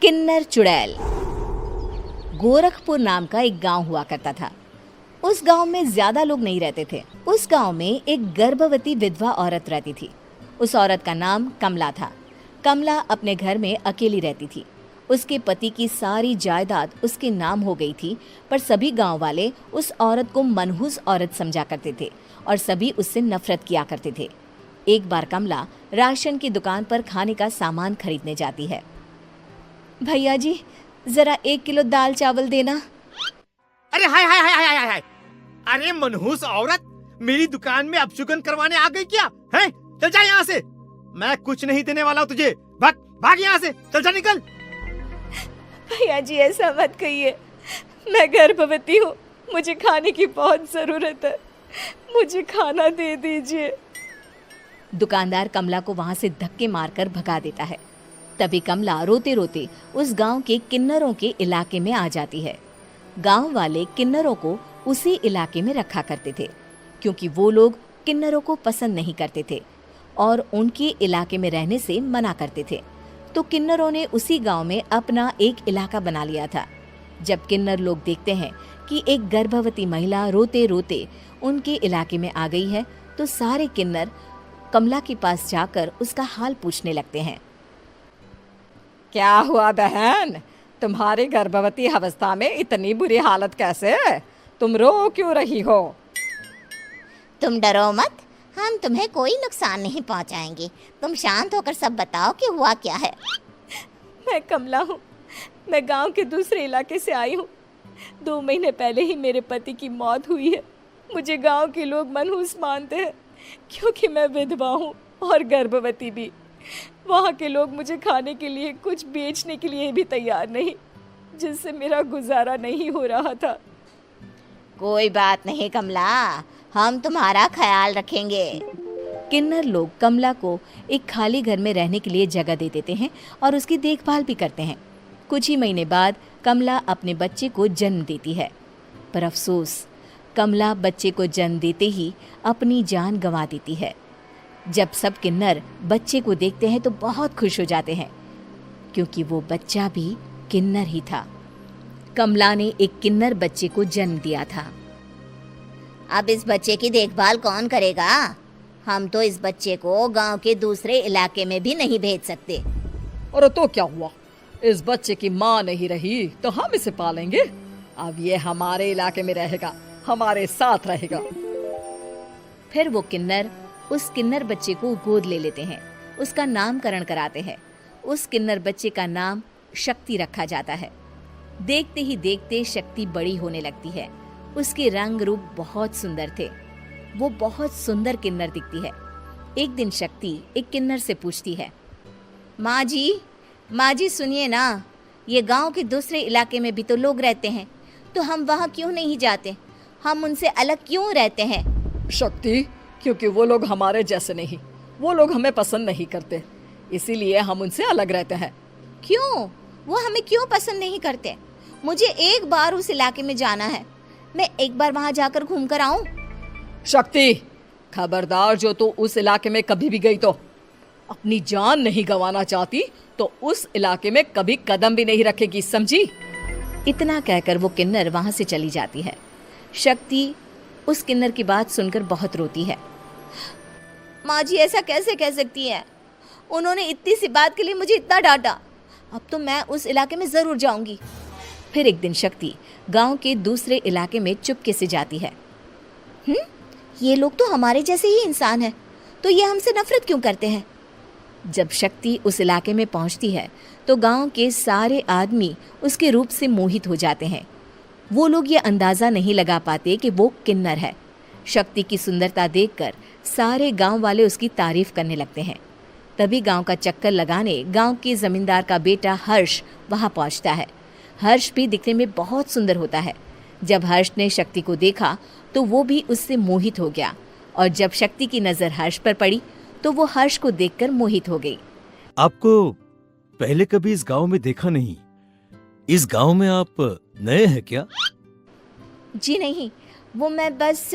किन्नर चुड़ैल। गोरखपुर नाम का एक गांव हुआ करता था। उस गांव में ज्यादा लोग नहीं रहते थे। उस गांव में एक गर्भवती विधवा औरत रहती थी। उस औरत का नाम कमला था। कमला अपने घर में अकेली रहती थी। उसके पति की सारी जायदाद उसके नाम हो गई थी, पर सभी गांव वाले उस औरत को मनहूस औरत समझा करते थे और सभी उससे नफरत किया करते थे। एक बार कमला राशन की दुकान पर खाने का सामान खरीदने जाती है। भैया जी, जरा 1 किलो दाल चावल देना। अरे हाय हाय हाय हाय हाय हाय! अरे मनहूस औरत, मेरी दुकान में अपशुगन करवाने आ गई क्या? हैं? चल जा यहाँ से। मैं कुछ नहीं देने वाला हूँ तुझे। भाग भाग यहाँ से, चल जा, निकल। भैया जी, ऐसा मत कहिए। मैं गर्भवती हूँ, मुझे खाने की बहुत जरूरत है। मुझे खाना दे दीजिए। दुकानदार कमला को वहां से धक्के मारकर भगा देता है। तभी कमला रोते रोते उस गांव के किन्नरों के इलाके में आ जाती है। गांव वाले किन्नरों को उसी इलाके में रखा करते थे, क्योंकि वो लोग किन्नरों को पसंद नहीं करते थे और उनके इलाके में रहने से मना करते थे। तो किन्नरों ने उसी गांव में अपना एक इलाका बना लिया था। जब किन्नर लोग देखते हैं कि एक गर्भवती महिला रोते रोते उनके इलाके में आ गई है, तो सारे किन्नर कमला के पास जाकर उसका हाल पूछने लगते हैं। क्या हुआ बहन, तुम्हारी गर्भवती अवस्था में इतनी बुरी हालत कैसे है? तुम रो क्यों रही हो? तुम डरो मत, हम तुम्हें कोई नुकसान नहीं पहुंचाएंगे। तुम शांत होकर सब बताओ कि हुआ क्या है। मैं कमला हूँ। मैं गांव के दूसरे इलाके से आई हूँ। 2 महीने पहले ही मेरे पति की मौत हुई है। मुझे गांव के लोग मनहूस मानते हैं, क्योंकि मैं विधवा हूँ और गर्भवती भी। वहाँ के लोग मुझे खाने के लिए कुछ बेचने के लिए भी तैयार नहीं, जिससे मेरा गुजारा नहीं हो रहा था। कोई बात नहीं कमला, हम तुम्हारा ख्याल रखेंगे। किन्नर लोग कमला को एक खाली घर में रहने के लिए जगह दे देते हैं और उसकी देखभाल भी करते हैं। कुछ ही महीने बाद कमला अपने बच्चे को जन्म देती है, पर अफसोस, कमला बच्चे को जन्म देते ही अपनी जान गंवा देती है। जब सब किन्नर बच्चे को देखते हैं तो बहुत खुश हो जाते हैं, क्योंकि वो बच्चा भी किन्नर ही था। कमला ने एक किन्नर बच्चे को जन्म दिया था। अब इस बच्चे की देखभाल कौन करेगा? हम तो इस बच्चे को गांव के दूसरे इलाके में भी नहीं भेज सकते। और तो क्या हुआ, इस बच्चे की माँ नहीं रही तो हम इसे पालेंगे। अब ये हमारे इलाके में रहेगा, हमारे साथ रहेगा। फिर वो किन्नर उस किन्नर बच्चे को गोद ले लेते हैं, उसका नामकरण कराते हैं। उस किन्नर बच्चे का नाम शक्ति रखा जाता है। देखते ही देखते शक्ति बड़ी होने लगती है। उसके रंग रूप बहुत सुंदर थे। वो बहुत सुंदर किन्नर दिखती है। एक दिन शक्ति एक किन्नर से पूछती है, माँ जी सुनिए ना, ये गांव के दूसरे इलाके में भी तो लोग रहते हैं, तो हम वहाँ क्यों नहीं जाते? हम उनसे अलग क्यों रहते हैं? शक्ति, क्योंकि वो लोग हमारे जैसे नहीं, वो लोग हमें पसंद नहीं करते, इसीलिए हम उनसे अलग रहते हैं। क्यों? वो हमें क्यों पसंद नहीं करते? मुझे एक बार उस इलाके में जाना है। मैं एक बार वहाँ जाकर घूम कर आऊं। शक्ति, खबरदार, जो तू उस इलाके में कभी भी गई तो अपनी जान नहीं गंवाना चाहती तो उस इलाके में कभी कदम भी नहीं रखेगी, समझी? इतना कहकर वो किन्नर वहाँ से चली जाती है। शक्ति उस किन्नर की बात सुनकर बहुत रोती है। माँ जी, ऐसा कैसे कह सकती हैं? उन्होंने इतनी सी बात के लिए मुझे इतना डांटा। अब तो मैं उस इलाके में जरूर जाऊंगी। फिर एक दिन शक्ति गांव के दूसरे इलाके में चुपके से जाती है। ये लोग तो हमारे जैसे ही इंसान हैं, तो ये हमसे नफरत क्यों करते हैं? जब शक्ति उस इलाके में पहुंचती है तो गांव के सारे आदमी उसके रूप से मोहित हो जाते हैं। वो लोग ये अंदाजा नहीं लगा पाते कि वो किन्नर है। शक्ति की सुंदरता देखकर सारे गांव वाले उसकी तारीफ करने लगते हैं। तभी गांव का चक्कर लगाने गांव के जमींदार का बेटा हर्ष वहां पहुंचता है। हर्ष भी दिखने में बहुत सुंदर होता है। जब हर्ष ने शक्ति को देखा तो वो भी उससे मोहित हो गया, और जब शक्ति की नजर हर्ष पर पड़ी तो वो हर्ष को देखकर मोहित हो गई। आपको पहले कभी इस गांव में देखा नहीं। इस गांव में आप नए हैं क्या? जी नहीं, वो मैं बस।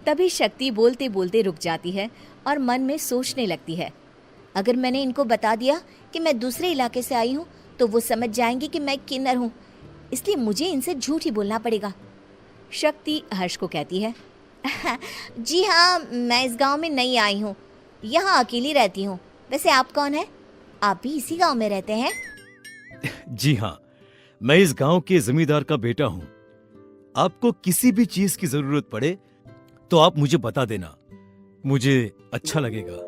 तभी शक्ति बोलते बोलते रुक जाती है और मन में सोचने लगती है, अगर मैंने इनको बता दिया कि मैं दूसरे इलाके से आई हूँ तो वो समझ जाएंगे कि मैं किन्नर हूँ, इसलिए मुझे इनसे झूठ ही बोलना पड़ेगा। शक्ति हर्ष को कहती है, जी हाँ, मैं इस गांव में नई आई हूँ, यहाँ अकेली रहती हूँ। वैसे आप कौन है? आप भी इसी गांव में रहते हैं? जी हाँ, मैं इस गांव के जमींदार का बेटा हूँ। आपको किसी भी चीज की जरूरत पड़े तो आप मुझे बता देना, मुझे अच्छा लगेगा।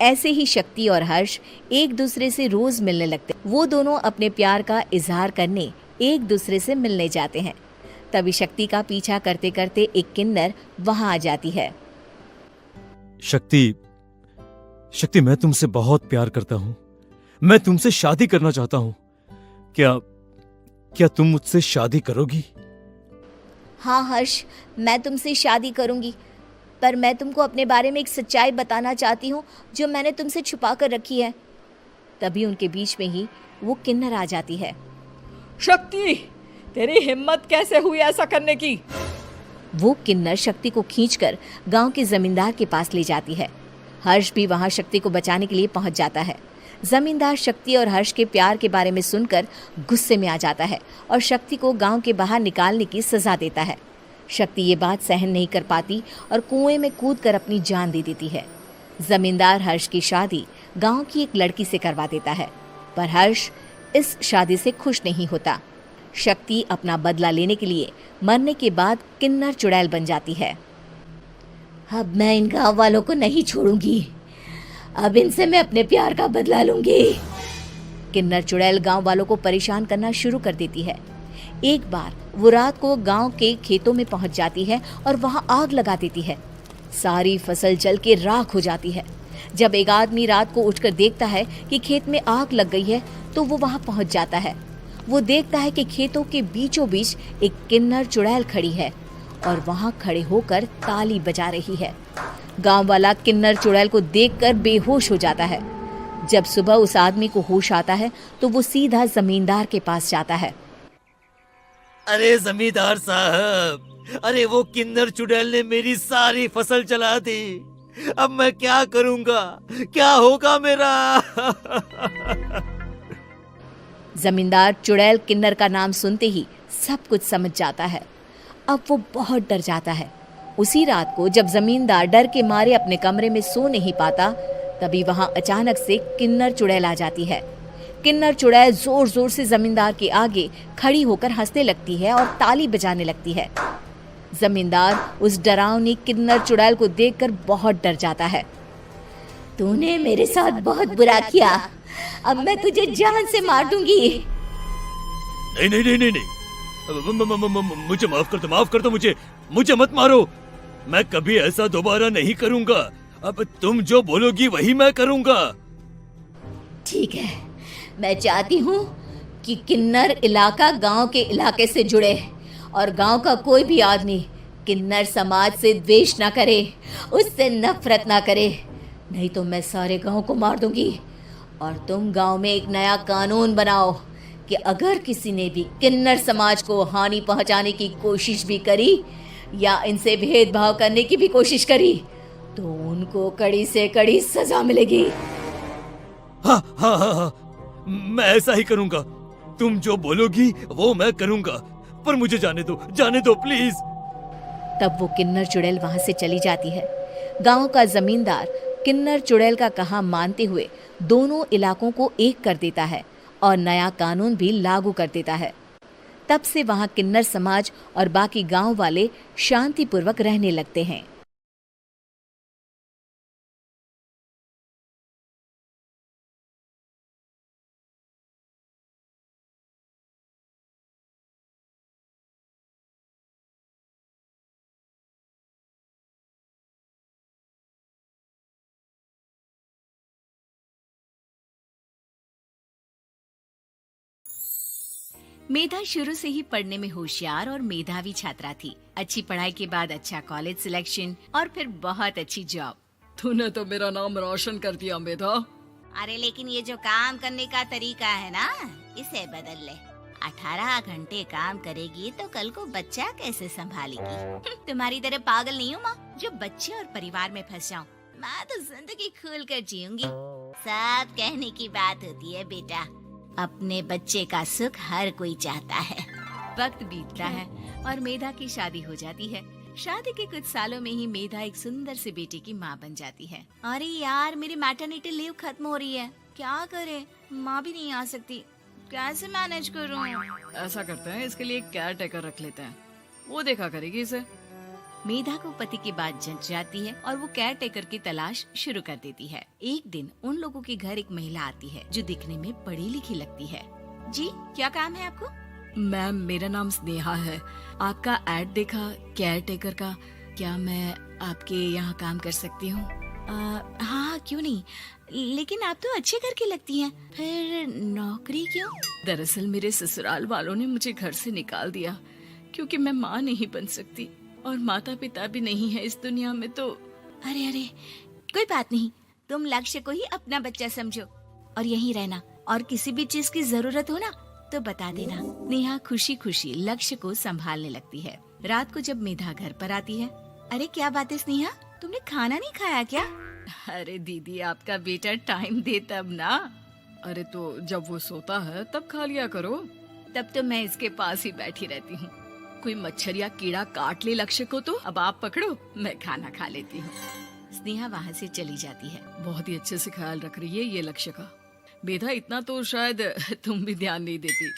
ऐसे ही शक्ति और हर्ष एक दूसरे से रोज मिलने लगते। वो दोनों अपने प्यार का इजहार करने एक दूसरे से मिलने जाते हैं। तभी शक्ति का पीछा करते करते एक किन्नर वहां आ जाती है। शक्ति, शक्ति, मैं तुमसे बहुत प्यार करता हूँ। मैं तुमसे शादी करना चाहता हूँ। क्या तुम मुझसे शादी करोगी? हाँ हर्ष, मैं तुमसे शादी करूंगी, पर मैं तुमको अपने बारे में एक सच्चाई बताना चाहती हूँ जो मैंने तुमसे छुपा कर रखी है। तभी उनके बीच में ही वो किन्नर आ जाती है। शक्ति, तेरी हिम्मत कैसे हुई ऐसा करने की? वो किन्नर शक्ति को खींचकर गांव के जमींदार के पास ले जाती है। हर्ष भी वहां शक्ति को बचाने के लिए पहुंच जाता है। जमींदार शक्ति और हर्ष के प्यार के बारे में सुनकर गुस्से में आ जाता है और शक्ति को गांव के बाहर निकालने की सजा देता है। शक्ति ये बात सहन नहीं कर पाती और कुएं में कूदकर अपनी जान दे देती है। जमींदार हर्ष की शादी गांव की एक लड़की से करवा देता है, पर हर्ष इस शादी से खुश नहीं होता। शक्ति अपना बदला लेने के लिए मरने के बाद किन्नर चुड़ैल बन जाती है। अब मैं इन गांव वालों को नहीं छोड़ूंगी, अब इनसे मैं अपने प्यार का बदला लूंगी। किन्नर चुड़ैल गांव वालों को परेशान करना शुरू कर देती है। एक बार वो रात को गांव के खेतों में पहुंच जाती है और वहां आग लगा देती है। सारी फसल जल के राख हो जाती है। जब एक आदमी रात को उठकर देखता है कि खेत में आग लग गई है तो वो वहां पहुंच जाता है। वो देखता है कि खेतों के बीचों बीच एक किन्नर चुड़ैल खड़ी है और वहां खड़े होकर ताली बजा रही है। गांव वाला किन्नर चुड़ैल को देखकर बेहोश हो जाता है। जब सुबह उस आदमी को होश आता है तो वो सीधा जमींदार के पास जाता है। अरे जमींदार साहब, अरे वो किन्नर चुड़ैल ने मेरी सारी फसल जला दी। अब मैं क्या करूंगा? क्या होगा मेरा? जमींदार चुड़ैल किन्नर का नाम सुनते ही सब कुछ समझ जाता है। अब वो बहुत डर जाता है। उसी रात को जब जमींदार डर के मारे अपने कमरे में सो नहीं पाता, तभी वहां अचानक से किन्नर चुड़ैल आ जाती है। किन्नर चुड़ैल जोर जोर से जमींदार के आगे खड़ी होकर हंसने लगती है और ताली बजाने लगती है। जमींदार उस डरावनी किन्नर चुड़ैल को देखकर बहुत डर जाता है। तूने मेरे साथ बहुत बुरा किया, अब मैं तुझे जान से मार दूंगी। नहीं नहीं नहीं नहीं नहीं, मुझे माफ कर दो, मुझे मत मारो। मैं कभी ऐसा दोबारा नहीं करूंगा। अब तुम जो बोलोगी वही मैं करूंगा। ठीक है, मैं चाहती हूँ कि किन्नर इलाका गांव के इलाके से जुड़े और गांव का कोई भी आदमी किन्नर समाज से द्वेष ना करे, उससे नफरत ना करे, नहीं तो मैं सारे गांव को मार दूंगी। और तुम गांव में एक नया कानून बनाओ कि अगर किसी ने भी किन्नर समाज को हानि पहुंचाने की कोशिश भी करी या इनसे भेदभाव करने की भी कोशिश करी तो उनको कड़ी से कड़ी सजा मिलेगी। हाँ हाँ हाँ हाँ, मैं ऐसा ही करूंगा। तुम जो बोलोगी वो मैं करूंगा, पर मुझे जाने दो प्लीज। तब वो किन्नर चुड़ैल वहां से चली जाती है। गांव का जमींदार किन्नर चुड़ैल का कहा मानते हुए दोनों इलाकों को एक कर देता है और नया कानून भी लागू कर देता है। तब से वहां किन्नर समाज और बाकी गांव वाले शांतिपूर्वक रहने लगते हैं। मेधा शुरू से ही पढ़ने में होशियार और मेधावी छात्रा थी। अच्छी पढ़ाई के बाद अच्छा कॉलेज सिलेक्शन और फिर बहुत अच्छी जॉब। तूने तो मेरा नाम रोशन कर दिया मेधा। अरे लेकिन ये जो काम करने का तरीका है ना, इसे बदल ले। 18 घंटे काम करेगी तो कल को बच्चा कैसे संभालेगी? तुम्हारी तरह पागल नहीं हूँ माँ जो बच्चे और परिवार में फंस जाऊँ। मैं तो जिंदगी खुल कर जीऊंगी। सब कहने की बात होती है बेटा, अपने बच्चे का सुख हर कोई चाहता है। वक्त बीतता है और मेधा की शादी हो जाती है। शादी के कुछ सालों में ही मेधा एक सुंदर से बेटे की माँ बन जाती है। अरे यार, मेरी मैटरनिटी लीव खत्म हो रही है, क्या करे? माँ भी नहीं आ सकती, कैसे मैनेज करूँ? ऐसा करते हैं, इसके लिए एक केयर टेकर रख लेते हैं, वो देखा करेगी इसे। मेधा को पति की बात जंच जाती है और वो केयर टेकर की तलाश शुरू कर देती है। एक दिन उन लोगों के घर एक महिला आती है जो दिखने में पढ़ी लिखी लगती है। जी, क्या काम है आपको? मैम, मेरा नाम स्नेहा है। आपका एड देखा केयर टेकर का, क्या मैं आपके यहाँ काम कर सकती हूँ? हाँ, क्यों नहीं, लेकिन आप तो अच्छे घर की लगती हैं, फिर नौकरी क्यों? दरअसल मेरे ससुराल वालों ने मुझे घर से निकाल दिया क्योंकि मैं माँ नहीं बन सकती और माता पिता भी नहीं है इस दुनिया में। तो अरे कोई बात नहीं, तुम लक्ष्य को ही अपना बच्चा समझो और यहीं रहना, और किसी भी चीज की जरूरत हो ना तो बता देना। नेहा खुशी खुशी लक्ष्य को संभालने लगती है। रात को जब मेधा घर पर आती है, अरे क्या बात है स्नेहा, तुमने खाना नहीं खाया क्या? अरे दीदी, आपका बेटा टाइम दे तब ना। अरे तो जब वो सोता है तब खा लिया करो। तब तो मैं इसके पास ही बैठी रहती हूँ। कोई मच्छर या कीड़ा काट ले लक्ष्य को तो अब आप पकड़ो, मैं खाना खा लेती हूँ। स्नेहा वहाँ से चली जाती है। बहुत ही अच्छे से ख्याल रख रही है ये लक्ष्य का। मेधा, इतना तो शायद तुम भी ध्यान नहीं देती।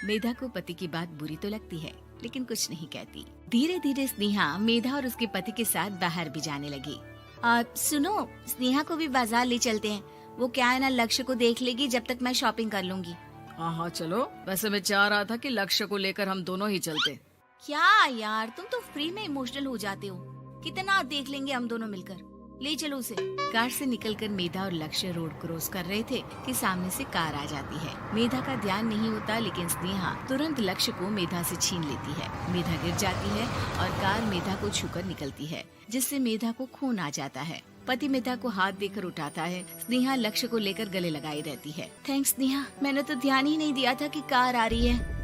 मेधा को पति की बात बुरी तो लगती है, लेकिन कुछ नहीं कहती। धीरे धीरे स्नेहा मेधा और उसके पति के साथ बाहर भी जाने लगी। सुनो, स्नेहा को भी बाजार ले चलते हैं, वो क्या है ना, लक्ष्य को देख लेगी जब तक मैं शॉपिंग कर लूंगी। हाँ चलो, वैसे मैं चाह रहा था कि लक्ष्य को लेकर हम दोनों ही चलते। क्या यार, तुम तो फ्री में इमोशनल हो जाते हो, कितना देख लेंगे हम दोनों मिलकर, ले चलो उसे। कार से निकलकर मेधा और लक्ष्य रोड क्रॉस कर रहे थे कि सामने से कार आ जाती है। मेधा का ध्यान नहीं होता, लेकिन स्नेहा तुरंत लक्ष्य को मेधा से छीन लेती है। मेधा गिर जाती है और कार मेधा को छूकर निकलती है, जिससे मेधा को खून आ जाता है। पति मेधा को हाथ देकर उठाता है। स्नेहा लक्ष्य को लेकर गले लगाई रहती है। थैंक्स स्नेहा, मैंने तो ध्यान ही नहीं दिया था कि कार आ रही है।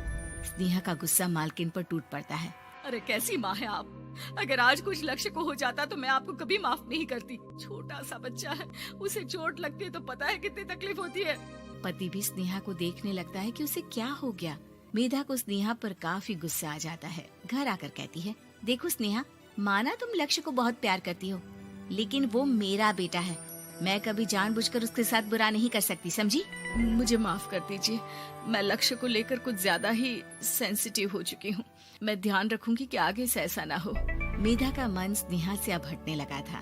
स्नेहा का गुस्सा मालकिन पर टूट पड़ता है। अरे कैसी माँ है आप, अगर आज कुछ लक्ष्य को हो जाता तो मैं आपको कभी माफ नहीं करती। छोटा सा बच्चा है, उसे चोट लगती है तो पता है कितनी तकलीफ होती है। पति भी स्नेहा को देखने लगता है कि उसे क्या हो गया। मेधा को स्नेहा पर काफी गुस्सा आ जाता है। घर आकर कहती है, देखो स्नेहा, माना तुम लक्ष्य को बहुत प्यार करती हो, लेकिन वो मेरा बेटा है, मैं कभी जानबूझकर उसके साथ बुरा नहीं कर सकती, समझी? मुझे माफ कर दीजिए, मैं लक्ष्य को लेकर कुछ ज्यादा ही सेंसिटिव हो चुकी हूँ। मैं ध्यान रखूंगी कि आगे से ऐसा ना हो। मेधा का मन स्नेहा से अब हटने लगा था।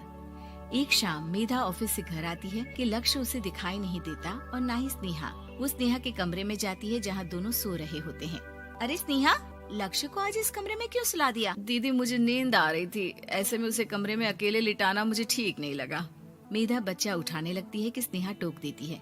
एक शाम मेधा ऑफिस से घर आती है कि लक्ष्य उसे दिखाई नहीं देता और ना ही स्नेहा। वो स्नेहा के कमरे में जाती है जहाँ दोनों सो रहे होते हैं। अरे स्नेहा, लक्ष्य को आज इस कमरे में क्यों सुला दिया? दीदी, मुझे नींद आ रही थी, ऐसे में उसे कमरे में अकेले लिटाना मुझे ठीक नहीं लगा। मेधा बच्चा उठाने लगती है कि स्नेहा टोक देती है।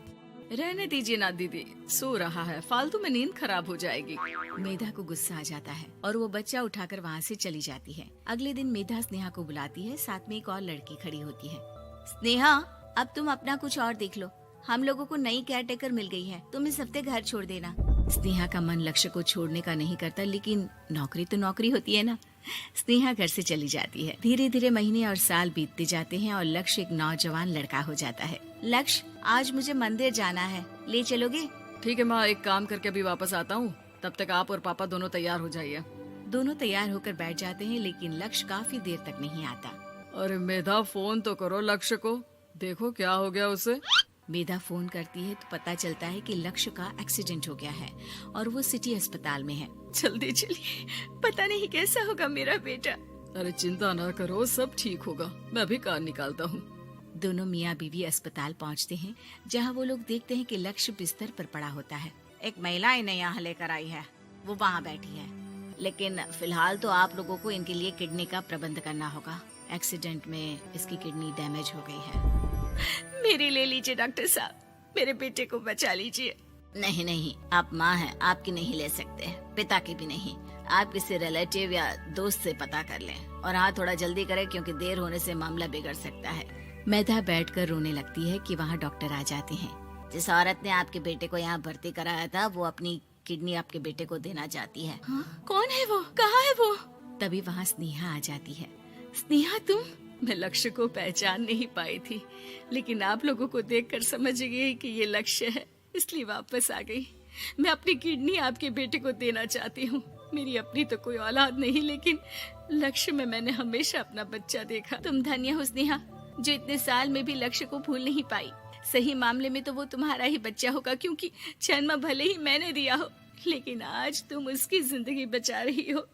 रहने दीजिए ना दीदी, सो रहा है, फालतू में नींद खराब हो जाएगी। मेधा को गुस्सा आ जाता है और वो बच्चा उठाकर वहाँ से चली जाती है। अगले दिन मेधा स्नेहा को बुलाती है, साथ में एक और लड़की खड़ी होती है। स्नेहा, अब तुम अपना कुछ और देख लो, हम लोगों को नई केयर टेकर मिल गई है, तुम इस हफ्ते घर छोड़ देना। स्नेहा का मन लक्ष्य को छोड़ने का नहीं करता, लेकिन नौकरी तो नौकरी होती है ना। स्नेहा घर से चली जाती है। धीरे धीरे महीने और साल बीतते जाते हैं और लक्ष्य एक नौजवान लड़का हो जाता है। लक्ष्य, आज मुझे मंदिर जाना है, ले चलोगे? ठीक है माँ, एक काम करके अभी वापस आता हूँ, तब तक आप और पापा दोनों तैयार हो जाइए। दोनों तैयार होकर बैठ जाते हैं, लेकिन लक्ष्य काफी देर तक नहीं आता। अरे मेधा, फोन तो करो लक्ष्य को, देखो क्या हो गया उसे। मेधा फोन करती है तो पता चलता है कि लक्ष्य का एक्सीडेंट हो गया है और वो सिटी अस्पताल में है। जल्दी चलिए, पता नहीं कैसा होगा मेरा बेटा। अरे चिंता ना करो, सब ठीक होगा, मैं अभी कार निकालता हूँ। दोनों मियाँ बीवी अस्पताल पहुँचते हैं, जहाँ वो लोग देखते हैं कि लक्ष्य बिस्तर पर पड़ा होता है। एक महिला इन्हें यहाँ लेकर आई है, वो वहाँ बैठी है, लेकिन फिलहाल तो आप लोगों को इनके लिए किडनी का प्रबंध करना होगा। एक्सीडेंट में इसकी किडनी डैमेज हो गई है। मेरी ले लीजिए डॉक्टर साहब, मेरे बेटे को बचा लीजिए। नहीं नहीं, आप माँ हैं, आपकी नहीं ले सकते, पिता की भी नहीं। आप किसी रिलेटिव या दोस्त से पता कर लें, और हाँ थोड़ा जल्दी करें क्योंकि देर होने से मामला बिगड़ सकता है। मेधा बैठकर रोने लगती है कि वहाँ डॉक्टर आ जाते हैं। जिस औरत ने आपके बेटे को यहाँ भर्ती कराया था, वो अपनी किडनी आपके बेटे को देना चाहती है। कौन है वो, कहाँ है वो? तभी वहाँ स्नेहा आ जाती है। स्नेहा तुम? मैं लक्ष्य को पहचान नहीं पाई थी, लेकिन आप लोगों को देखकर समझ गई कि ये लक्ष्य है, इसलिए वापस आ गई। मैं अपनी किडनी आपके बेटे को देना चाहती हूँ। मेरी अपनी तो कोई औलाद नहीं, लेकिन लक्ष्य में मैंने हमेशा अपना बच्चा देखा। तुम धन्य हो स्नेहा, जो इतने साल में भी लक्ष्य को भूल नहीं पाई। सही मामले में तो वो तुम्हारा ही बच्चा होगा, क्योंकि जन्म भले ही मैंने दिया हो, लेकिन आज तुम उसकी जिंदगी बचा रही हो।